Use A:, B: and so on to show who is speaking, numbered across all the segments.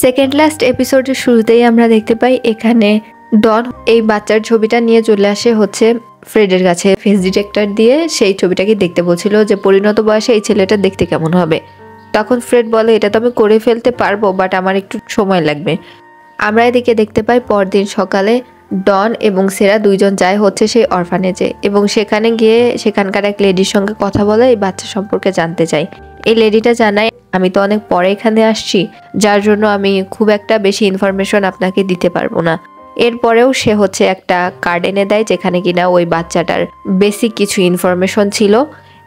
A: Second last এপিসোডের শুরুতেই আমরা দেখতে পাই এখানে ডন এই বাচ্চার ছবিটা নিয়ে চলে আসে হচ্ছে ফ্রেডের কাছে। ফেস ডিটেক্টর দিয়ে সেই ছবিটাকে দেখতে বলছিল যে পরিণত বয়সে এই ছেলেটা দেখতে কেমন হবে। তখন ফ্রেড বলে এটা তো আমি করে ফেলতে পারবো, বাট আমার একটু সময় লাগবে। আমরা এদিকে দেখতে পাই পরদিন সকালে ডন এবং সেরা দুইজন যায় হচ্ছে সেই অরফানেজে এবং সেখানে গিয়ে সেখানকার এক লেডির সঙ্গে কথা বলে এই বাচ্চা সম্পর্কে জানতে চাই। এই লেডিটা জানায় আমি তো অনেক পরে এখানে আসছি, যার জন্য আমি খুব একটা বেশি ইনফরমেশন আপনাকে দিতে পারবো না। এরপরেও সে হচ্ছে একটা কার্ড এনে দেয় যেখানে কিনা ওই বাচ্চাটার বেসিক কিছু ইনফরমেশন ছিল।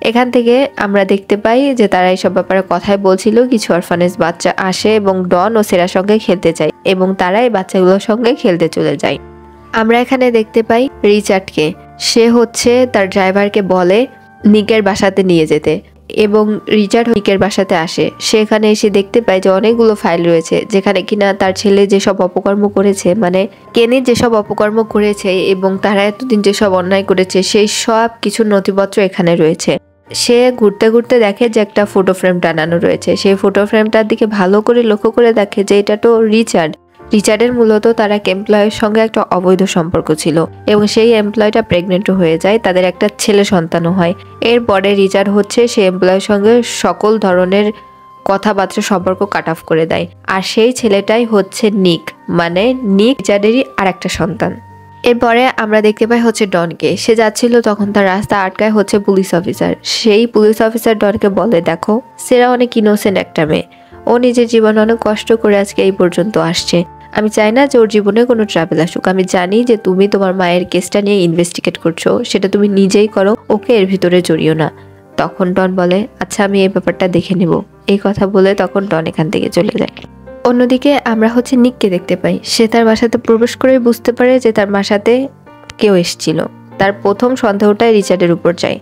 A: এখান থেকে আমরা দেখতে পাই যে তারা এইসব ব্যাপারে কথাই বলছিল। কিছু অরফানেজ বাচ্চা আসে এবং ডন ও সেরার সঙ্গে খেলতে চায় এবং তারা এই বাচ্চাগুলোর সঙ্গে খেলতে চলে যায়। আমরা এখানে দেখতে পাই রিচার্ডকে, সে হচ্ছে তার ড্রাইভারকে বলে নিকের বাসাতে নিয়ে যেতে এবং রিচার্ড নিকের বাসাতে আসে। সেখানে এসে দেখতে পায় যে অনেকগুলো ফাইল রয়েছে যেখানে কিনা তার ছেলে যেসব অপকর্ম করেছে, মানে কেনি যেসব অপকর্ম করেছে এবং তারা এতদিন যেসব অন্যায় করেছে সেই সব কিছু নথিপত্র এখানে রয়েছে। সে ঘুরতে ঘুরতে দেখে যে একটা ফটো ফ্রেম টানানো রয়েছে। সেই ফটো ফ্রেমটার দিকে ভালো করে লক্ষ্য করে দেখে যে এটা তো রিচার্ডের মূলত তার এক এমপ্লয়ের সঙ্গে একটা অবৈধ সম্পর্ক ছিল এবং সেই এমপ্লয়টা প্রেগনেন্টও হয়ে যায়, তাদের একটা ছেলে সন্তানও হয়। এরপরে রিচার্ড হচ্ছে সেই এমপ্লয়ের সঙ্গে সকল ধরনের কথাবার্তা সম্পর্ক কাট অফ করে দেয়। আর সেই ছেলেটাই হচ্ছে নিক, মানে নিক রিচার্ডেরই আর একটা সন্তান। এরপরে আমরা দেখতে পাই হচ্ছে ডনকে, সে যাচ্ছিল তখন তার রাস্তা আটকায় হচ্ছে পুলিশ অফিসার। সেই পুলিশ অফিসার ডনকে বলে দেখো সেরা অনেক ইনোসেন্ট একটা মেয়ে, ও নিজের জীবনে অনেক কষ্ট করে আজকে এই পর্যন্ত আসছে। আমি চাই না যে ওর জীবনে কোনো ট্রাভেল আসুক। আমি জানি যে তুমি তোমার মায়ের কেসটা নিয়ে ইনভেস্টিগেট করছো, সেটা তুমি নিজেই করো, ওকে এর ভিতরে জড়িও না। তখন ডন বলে আচ্ছা আমি এই ব্যাপারটা দেখে নেব। এই কথা বলে তখন ডন এখান থেকে চলে যায়। অন্যদিকে আমরা হচ্ছে নিককে দেখতে পাই, সে তার বাসাতে প্রবেশ করে বুঝতে পারে যে তার বাসাতে কেউ এসেছিল। তার প্রথম সন্দেহটাই রিচার্ডের উপর যায়।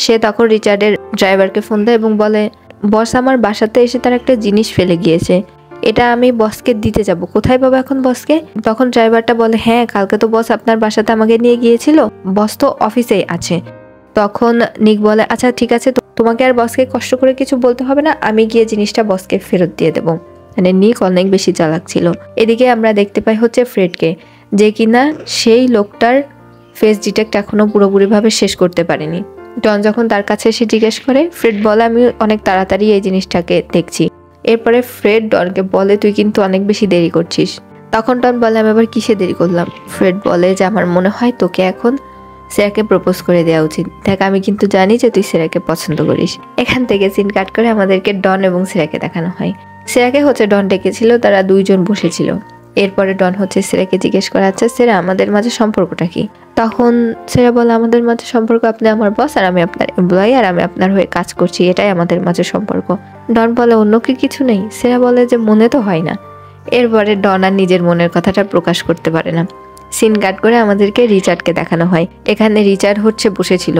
A: সে তখন রিচার্ডের ড্রাইভারকে ফোন দেয় এবং বলে বস আমার বাসাতে এসে তার একটা জিনিস ফেলে গিয়েছে, এটা আমি বসকে দিতে যাব, কোথায় পাবো এখন বসকে? তখন ড্রাইভারটা বলে হ্যাঁ কালকে তো বস আপনার বাসাতে আমাকে নিয়ে গিয়েছিল, বস তো অফিসেই আছে। তখন নিক বলে আচ্ছা ঠিক আছে, তোমাকে আর বসকে কষ্ট করে কিছু বলতে হবে না, আমি গিয়ে জিনিসটা বসকে ফেরত দিয়ে দেবো। মানে নিক অনেক বেশি চালাক ছিল। এদিকে আমরা দেখতে পাই হচ্ছে ফ্রেডকে, যে কিনা সেই লোকটার ফেস ডিটেক্ট এখনো পুরোপুরিভাবে শেষ করতে পারেনি। ডন যখন তার কাছে এসে জিজ্ঞেস করে, ফ্রেড বলে আমি অনেক তাড়াতাড়ি এই জিনিসটাকে দেখছি। এরপরে ফ্রেড ডনকে বলে তুই কিন্তু অনেক বেশি দেরি করছিস। তখন ডন বলে আমি আবার কিসে দেরি করলাম? ফ্রেড বলে যে আমার মনে হয় তোকে এখন সেরাকে প্রপোজ করে দেওয়া উচিত। দেখ আমি কিন্তু জানি যে তুই সেরাকে পছন্দ করিস। এখান থেকে সিন কাট করে আমাদেরকে ডন এবং সেরাকে দেখানো হয়। সেরাকে হচ্ছে ডন ডেকেছিল, তারা দুইজন বসেছিল। এরপরে ডন হচ্ছে সেরাকে জিজ্ঞেস করে আচ্ছা সেরা আমাদের মাঝে সম্পর্কটা কি? তখন সেরা বলে আমাদের মাঝে সম্পর্ক আপনি আমার বস আর আমি আপনার এমপ্লয়ি আর আমি আপনার হয়ে কাজ করছি, এটাই আমাদের মাঝে সম্পর্ক। ডন বলে অন্য কি কিছু নেই? সেরা বলে যে মনে তো হয় না। এরপরে ডন আর নিজের মনের কথাটা প্রকাশ করতে পারে না। সিন কাট করে আমাদেরকে রিচার্ডকে দেখানো হয়। এখানে রিচার্ড হচ্ছে বসেছিল।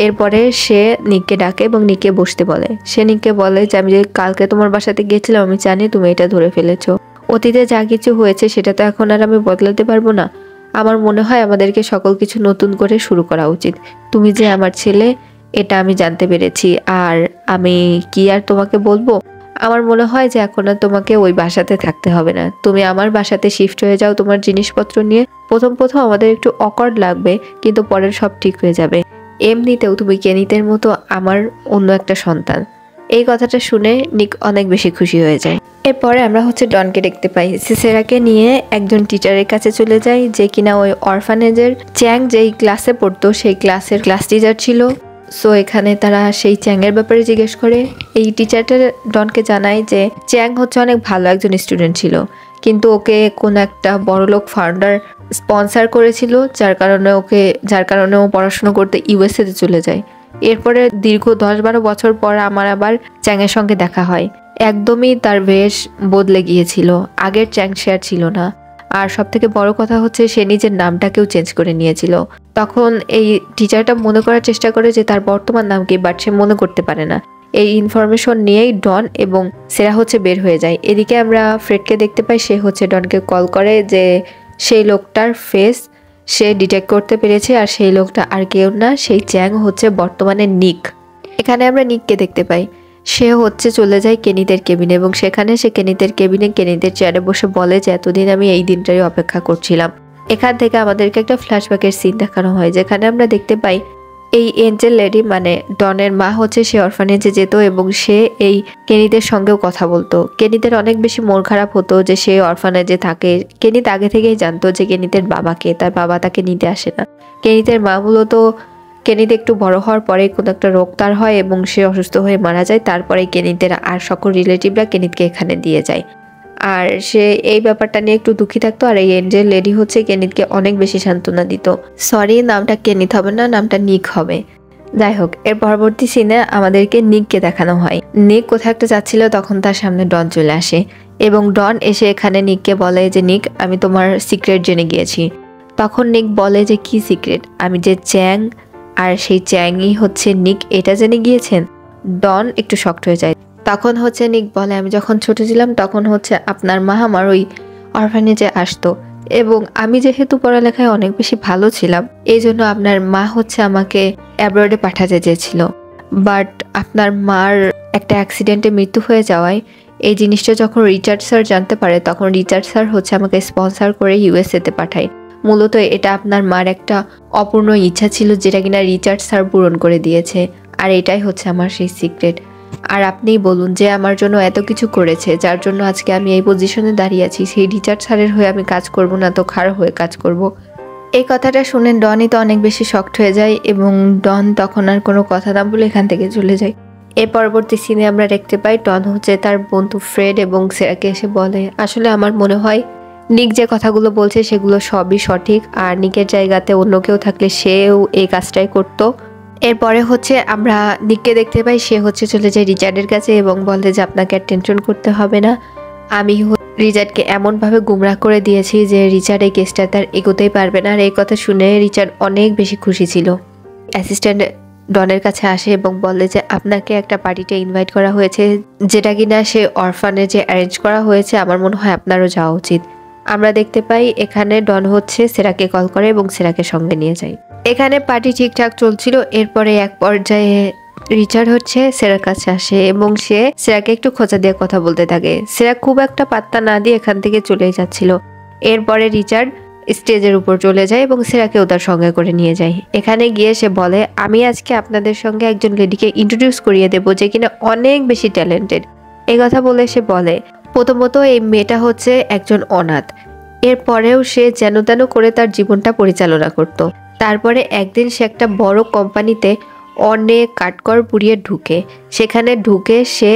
A: এরপরে সে নিককে ডাকে এবং নিককে বসতে বলে। সে নিককে বলে যে আমি যে কালকে তোমার বাসাতে গিয়েছিলাম আমি জানি তুমি এটা ধরে ফেলেছো। অতীতে যা কিছু হয়েছে সেটা তো এখন আর আমি বদলাতে পারবো না। আমার মনে হয় আমাদেরকে সকল কিছু নতুন করে শুরু করা উচিত। তুমি যে আমার ছেলে এটা আমি জানতে পেরেছি, আর আমি কি আর তোমাকে বলবো? আমার মনে হয় যে এখন আর তোমাকে ওই বাসাতে থাকতে হবে না, তুমি আমার বাসাতে শিফট হয়ে যাও তোমার জিনিসপত্র নিয়ে। প্রথম আমাদের একটু অকওয়ার্ড লাগবে, কিন্তু পরে সব ঠিক হয়ে যাবে। এমনিতেও তুমি কেনিতের মতো আমার অন্য একটা সন্তান। এই কথাটা শুনে নিক অনেক বেশি খুশি হয়ে যায়। এরপরে আমরা হচ্ছে ডনকে দেখতে পাই, সেরাকে নিয়ে একজন টিচারের কাছে চলে যায়, যে কিনা ওই অরফানেজের চ্যাং যেই ক্লাসে পড়তো সেই ক্লাসের ক্লাস টিচার ছিল। সো এখানে তারা সেই চ্যাংয়ের ব্যাপারে জিজ্ঞেস করে। এই টিচারটা ডনকে জানায় যে চ্যাং হচ্ছে অনেক ভালো একজন স্টুডেন্ট ছিল, কিন্তু ওকে কোন একটা বড়লোক ফাউন্ডার স্পন্সর করেছিল, যার কারণে ও পড়াশোনা করতে ইউএসএতে চলে যায়। এরপরে দীর্ঘ 10-12 বছর পর আমার আবার চ্যাংয়ের সঙ্গে দেখা হয়। একদমই তার বেশ বদলে গিয়েছিল, আগের চ্যাং শেয়ার ছিল না। আর সব থেকে বড় কথা হচ্ছে সে নিজের নামটাকেও চেঞ্জ করে নিয়েছিল। তখন এই টিচারটা মনে করার চেষ্টা করে যে তার বর্তমান নাম কি, বাট সে মনে করতে পারে না। এই ইনফরমেশন নিয়েই ডন এবং সেরা হচ্ছে বের হয়ে যায়। এদিকে আমরা ফ্রেডকে দেখতে পাই, সে হচ্ছে ডনকে কল করে যে সেই লোকটার ফেস সে ডিটেক্ট করতে পেরেছে, আর সেই লোকটা আর কেউ না, সেই চ্যাং হচ্ছে বর্তমানে নিক। এখানে আমরা নিককে দেখতে পাই। সে হচ্ছে চলে যায় কেনিদের কেবিনে এবং সেখানে সে কেনিদের কেবিনে কেনিদের চেয়ারে বসে বলে যে এতদিন আমি এই দিনটারই অপেক্ষা করছিলাম। এখান থেকে আমাদেরকে একটা ফ্ল্যাশব্যাকের সিন দেখানো হয় যেখানে আমরা দেখতে পাই এই এঞ্জেল লেডি মানে ডনের মা হচ্ছে সে অরফানেজে যেত এবং সে এই কেনিদের সঙ্গেও কথা বলতো। কেনিদের অনেক বেশি মন খারাপ হতো যে সে অরফানেজে থাকে। কেনিত আগে থেকেই জানতো যে কেনিদের বাবাকে, তার বাবা তাকে নিতে আসে না। কেনিদের মা মূলত কেনিতে একটু বড় হওয়ার পরে কোনো একটা রোগ তার হয় এবং সে অসুস্থ হয়ে মারা যায়। তারপরে কেনিদের আর সকল রিলেটিভরা কেনিতকে এখানে দিয়ে যায়। আর সে এই ব্যাপারটা নিয়ে একটু দুঃখী থাকতো। আর এই এঞ্জেল লেডি হচ্ছে কেনিতকে অনেক বেশি সান্ত্বনা দিত। সরি, নামটা কেনিত হবে না, নামটা নিক হবে। যাই হোক, এর পরবর্তী সিনে আমাদেরকে নিককে দেখানো হয়। নিক কোথাও একটা যাচ্ছিল, তখন তার সামনে ডন চলে আসে এবং ডন এসে এখানে নিককে বলে যে নিক, আমি তোমার সিক্রেট জেনে গিয়েছি। তখন নিক বলে যে কি সিক্রেট? আমি যে চ্যাং আর সেই চ্যাংই হচ্ছে নিক, এটা জেনে গিয়েছেন? ডন একটু শক্ট হয়ে যায়। তখন হচ্ছে নিক বলে আমি যখন ছোট ছিলাম তখন হচ্ছে আপনার মা আমার ওই অরফানেজে আসতো এবং আমি যেহেতু পড়ালেখায় অনেক বেশি ভালো ছিলাম এই জন্য আপনার মা হচ্ছে আমাকে অ্যাব্রডে পাঠাতে চেয়েছিল। বাট আপনার মার একটা অ্যাক্সিডেন্টে মৃত্যু হয়ে যাওয়ায় এই জিনিসটা যখন রিচার্ড স্যার জানতে পারে তখন রিচার্ড স্যার হচ্ছে আমাকে স্পন্সর করে ইউএসএতে পাঠায়। মূলত এটা আপনার মার একটা অপূর্ণ ইচ্ছা ছিল যেটা কিনা রিচার্ড স্যার পূরণ করে দিয়েছে। আর এটাই হচ্ছে আমার সেই সিক্রেট। আর আপনিই বলুন যে আমার জন্য এত কিছু করেছে যার জন্য আজকে আমি এই পজিশনে দাঁড়িয়ে আছি, সেই রিচার্ড স্যারের হয়ে আমি কাজ করব না তো কার হয়ে কাজ করব? এই কথাটা শুনে ডনই তো অনেক বেশি শকড হয়ে যায় এবং ডন তখন আর কোনো কথা না বলে এখান থেকে চলে যায়। এর পরবর্তী সিনে আমরা দেখতে পাই ডন হচ্ছে তার বন্ধু ফ্রেড এবং সেরাকে এসে বলে আসলে আমার মনে হয় নিক যে কথাগুলো বলছে সেগুলো সবই সঠিক, আর নিকের জায়গাতে অন্য কেউ থাকলে সেও এই কাজটাই করতো। এরপরে হচ্ছে আমরা নিককে দেখতে পাই সে হচ্ছে চলে যায় রিচার্ডের কাছে এবং বলে যে আপনাকে আর টেনশন করতে হবে না, আমি রিচার্ডকে এমনভাবে গুমরাহ করে দিয়েছি যে রিচার্ড এই কেসটা তার এগোতেই পারবে না। আর এই কথা শুনে রিচার্ড অনেক বেশি খুশি ছিল। অ্যাসিস্ট্যান্ট ডনের কাছে আসে এবং বলে যে আপনাকে একটা পার্টিতে ইনভাইট করা হয়েছে যেটা কিনা সে অরফানেজে অ্যারেঞ্জ করা হয়েছে, আমার মনে হয় আপনারও যাওয়া উচিত। আমরা দেখতে পাই এখানে ডন হচ্ছে সেরাকে কল করে এবং সেরাকে সঙ্গে নিয়ে যায়। এখানে পার্টি ঠিকঠাক চলছিল। এরপরে এক পর্যায়ে রিচার্ড হচ্ছে সেরার কাছে আসে এবং সে সেরাকে একটু খোঁচা দিয়ে কথা বলতে থাকে। সেরা খুব একটা পাত্তা না দিয়ে এখান থেকে চলেই যাচ্ছিল। এরপরে রিচার্ড স্টেজের উপর চলে যায় এবং সেরাকেও তার সঙ্গে করে নিয়ে যায়। এখানে গিয়ে সে বলে আমি আজকে আপনাদের সঙ্গে একজন লেডিকে ইন্ট্রোডিউস করিয়ে দেবো যে কিনা অনেক বেশি ট্যালেন্টেড। এই কথা বলে সে বলে প্রথমত এই মেয়েটা হচ্ছে একজন অনাথ, এরপরেও সে যেন তেন করে তার জীবনটা পরিচালনা করত। তারপরে একদিন সে একটা বড় কোম্পানিতে অনেক কাঠকর পুড়িয়ে ঢুকে, সেখানে ঢুকে সে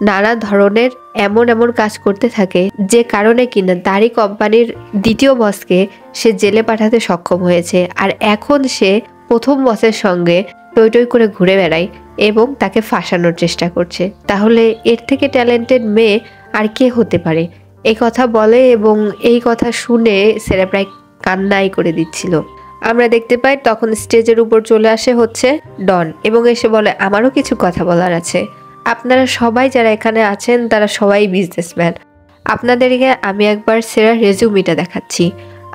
A: নানা ধরনের এমন কাজ করতে থাকে যে কারণে কিনা তারই কোম্পানির দ্বিতীয় বসকে সে জেলে পাঠাতে সক্ষম হয়েছে। আর এখন সে প্রথম বসের সঙ্গে টই টই করে ঘুরে বেড়ায় এবং তাকে ফাঁসানোর চেষ্টা করছে। তাহলে এর থেকে ট্যালেন্টেড মেয়ে আর কে হতে পারে? এই কথা বলে এবং এই কথা শুনে সেরা প্রায় কান্নাই করে দিচ্ছিল। আমরা দেখতে পাই তখন স্টেজের উপর চলে আসে হচ্ছে ডন এবং এসে বলে আমারও কিছু কথা বলার আছে। আপনারা সবাই যারা এখানে আছেন তারা সবাই বিজনেসম্যান। আপনাদেরকে আমি একবার সেরা রেজুমিটা দেখাচ্ছি।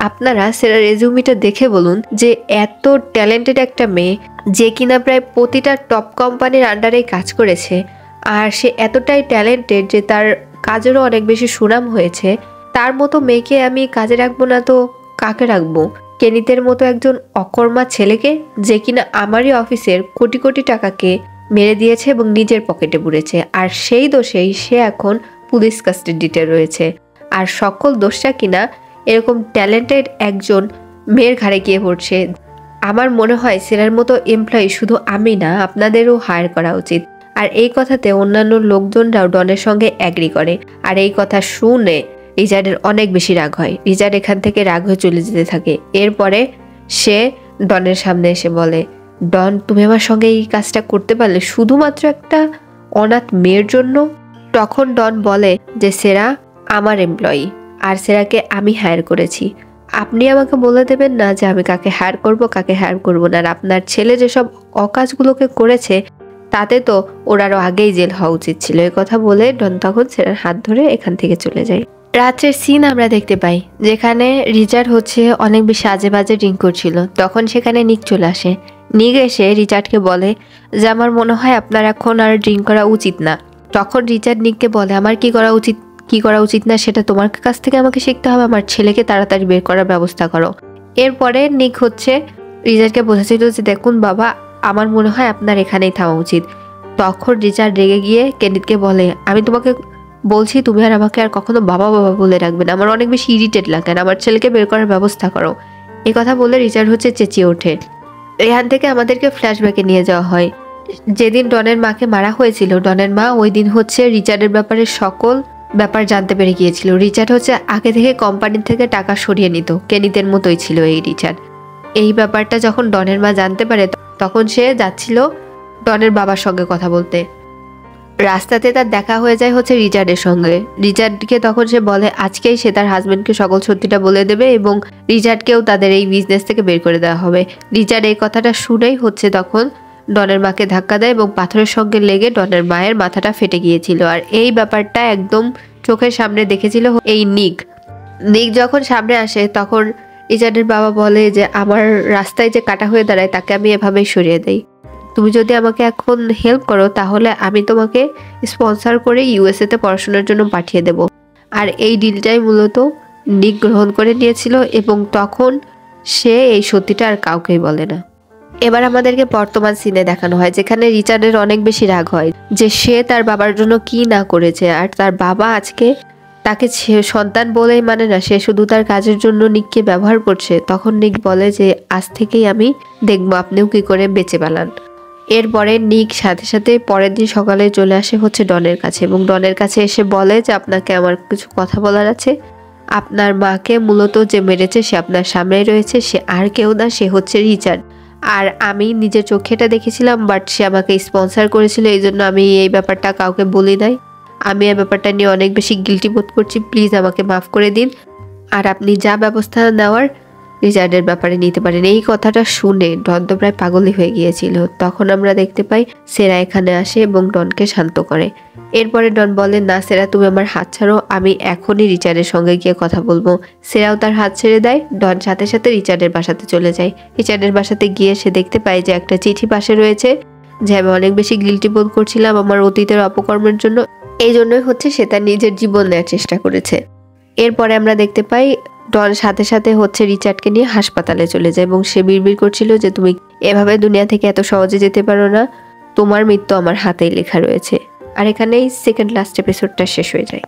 A: আপনারা সেরা রেজুমিটা দেখে বলুন যে এত ট্যালেন্টেড একটা মেয়ে যে কিনা প্রায় প্রতিটা টপ কোম্পানির আন্ডারে কাজ করেছে আর সে এতটাই ট্যালেন্টেড যে তার কাজেরও অনেক বেশি সুনাম হয়েছে, তার মতো মেয়েকে আমি কাজে রাখবো না তো কাকে রাখবো? কেনিতের মতো একজন অকর্মা ছেলেকে যে কিনা আমারই অফিসের কোটি কোটি টাকাকে মেরে দিয়েছে এবং নিজের পকেটে পুড়েছে, আর সেই দোষেই সে এখন পুলিশ কাস্টাডিতে রয়েছে। আর সকল দোষটা কিনা এরকম ট্যালেন্টেড একজন মেয়ের ঘাড়ে গিয়ে পড়ছে। আমার মনে হয় সেরার মতো এমপ্লয়ি শুধু আমি না, আপনাদেরও হায়ার করা উচিত। আর এই কথাতে অন্যান্য লোকজনরাও ডনের সঙ্গে অ্যাগ্রি করে। আর এই কথা শুনে রিচার্ডের অনেক বেশি রাগ হয়। রিচার্ড এখান থেকে রাগ হয়ে চলে যেতে থাকে। এরপরে সে ডনের সামনে এসে বলে ডন, তুমি আমার সঙ্গে এই কাজটা করতে পারলে শুধুমাত্র একটা অনাথ মেয়ের জন্য? তখন ডন বলে যে সেরা আমার এমপ্লয়ি আর সেরাকে আমি হায়ার করেছি। আপনি আমাকে বলে দেবেন না যে আমি কাকে হায়ার করব কাকে হায়ার করব না। আর আপনার ছেলে যেসব অকাজগুলোকে করেছে তাতে তো ওর আরও আগেই জেল হওয়া উচিত ছিল। এই কথা বলে ডন তখন সেরার হাত ধরে এখান থেকে চলে যায়। রাত্রের সিন আমরা দেখতে পাই যেখানে রিচার্ড হচ্ছে অনেক বেশি আজে বাজে ড্রিঙ্ক করছিল। তখন সেখানে নিক চলে আসে। নিক এসে রিচার্ডকে বলে যে আমার মনে হয় আপনার এখন আর ড্রিঙ্ক করা উচিত না। তখন রিচার্ড নিককে বলে আমার কি করা উচিত না সেটা তোমার কাছ থেকে আমাকে শিখতে হবে, আমার ছেলেকে তাড়াতাড়ি বের করার ব্যবস্থা করো। এরপরে নিক হচ্ছে রিচার্ডকে বলেছিল যে দেখুন বাবা, আমার মনে হয় আপনার এখানেই থামা উচিত। তখন রিচার্ড রেগে গিয়ে কেনিথকে বলে আমি তোমাকে বলছি তুমি আর আমাকে আর কখনো বাবা বাবা বলে রাখবে না, আমার অনেক বেশি ইরিটেট লাগে, আমার ছেলেকে বের করার ব্যবস্থা করো। এই কথা বলে রিচার্ড হচ্ছে চেঁচিয়ে ওঠে। এখান থেকে আমাদেরকে ফ্ল্যাশব্যাকে নিয়ে যাওয়া হয় যেদিন ডনের মাকে মারা হয়েছিল। ডনের মা ওই দিন হচ্ছে রিচার্ডের ব্যাপারে সকল ব্যাপার জানতে পেরে গিয়েছিল। রিচার্ড হচ্ছে আগে থেকে কোম্পানি থেকে টাকা সরিয়ে নিত, কেনিতের মতোই ছিল এই রিচার্ড। এই ব্যাপারটা যখন ডনের মা জানতে পারে তখন সে যাচ্ছিল ডনের বাবার সঙ্গে কথা বলতে। রাস্তাতে তার দেখা হয়ে যায় হচ্ছে রিচার্ডের সঙ্গে। রিচার্ডকে তখন সে বলে আজকেই সে তার হাজবেন্ডকে সকল সত্যিটা বলে দেবে এবং রিচার্ডকেও তাদের এই বিজনেস থেকে বের করে দেওয়া হবে। রিচার্ড এই কথাটা শুনেই হচ্ছে তখন ডনের মাকে ধাক্কা দেয় এবং পাথরের সঙ্গে লেগে ডনের মায়ের মাথাটা ফেটে গিয়েছিল। আর এই ব্যাপারটা একদম চোখের সামনে দেখেছিল এই নিক যখন সামনে আসে তখন রিচার্ডের বাবা বলে যে আমার রাস্তায় যে কাটা হয়ে দাঁড়ায় তাকে আমি এভাবেই সরিয়ে দেই, তুমি যদি আমাকে এখন হেল্প করো তাহলে আমি তোমাকে স্পন্সর করে ইউএসএতে পড়াশোনার জন্য পাঠিয়ে দেব। আর এই ডিলটাই মূলত নিক গ্রহণ করে নিয়েছিল এবং তখন সে এই সত্যিটা আর কাউকেই বলে না। এবার আমাদেরকে বর্তমান সিনে দেখানো হয় যেখানে রিচার্ডের অনেক বেশি রাগ হয় যে সে তার বাবার জন্য কি না করেছে, আর তার বাবা আজকে তাকে সন্তান বলেই মানে না, সে শুধু তার কাজের জন্য নিককে ব্যবহার করছে। তখন নিক বলে যে আজ থেকেই আমি দেখবো আপনিও কি করে বেঁচে পালান। এরপরে নিক সাথে সাথে পরের দিন সকালে চলে আসে হচ্ছে ডনের কাছে এবং ডনের কাছে এসে বলে যে আপনাকে আমার কিছু কথা বলার আছে। আপনার মাকে মূলত যে মেরেছে সে আপনার সামনেই রয়েছে, সে আর কেউ না, সে হচ্ছে রিচার্ড। আর আমি নিজের চোখে এটা দেখেছিলাম, বাট সে আমাকে স্পন্সর করেছিল, এই জন্য আমি এই ব্যাপারটা কাউকে বলি নাই। আমি এই ব্যাপারটা নিয়ে অনেক বেশি গিল্টি বোধ করছি, প্লিজ আমাকে মাফ করে দিন। আর আপনি যা ব্যবস্থা নেওয়ার রিচার্ডের ব্যাপারে নিতে পারেন। এই কথাটা শুনে ডন তো প্রায় পাগলই হয়ে গিয়েছিল। তখন আমরা দেখতে পাই সেরা এখানে আসে এবং ডনকে শান্ত করে। এরপরে ডন বলে না সেরা তুমি আমার হাত ছাড়ো, আমি এখনই রিচার্ডের সঙ্গে গিয়ে কথা বলবো। সেরাও তার হাত ছেড়ে দেয়। ডন সাথে সাথে রিচার্ডের বাসাতে চলে যায়। রিচার্ডের বাসাতে গিয়ে সে দেখতে পায় যে একটা চিঠি পাশে রয়েছে যে আমি অনেক বেশি গিল্টি বোধ করছিলাম আমার অতীতের অপকর্মের জন্য, এই জন্যই হচ্ছে সে তার নিজের জীবন নেওয়ার চেষ্টা করেছে। এরপরে আমরা দেখতে পাই ডন সাথে সাথে হচ্ছে রিচার্ডকে নিয়ে হাসপাতালে চলে যায় এবং সে বিড়বিড় করছিল যে তুমি এভাবে দুনিয়া থেকে এত সহজে যেতে পারো না, তোমার মৃত্যু আমার হাতেই লেখা রয়েছে। আর এখানেই সেকেন্ড লাস্ট এপিসোডটা শেষ হয়ে যায়।